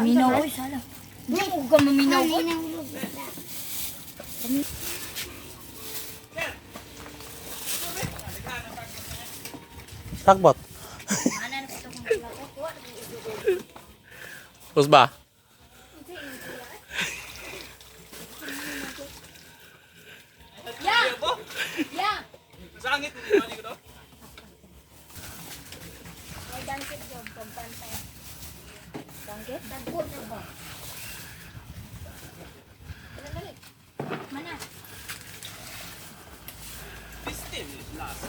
Minaw, oy, sala. Hindi mo ka maminaw ko. Takbot. Terus ba? Ya! Ya! Sangit mo ko to. May dangkit job, pagpantay. Dangkit? Dagkot na ba? Dali. Mana? Pistin last.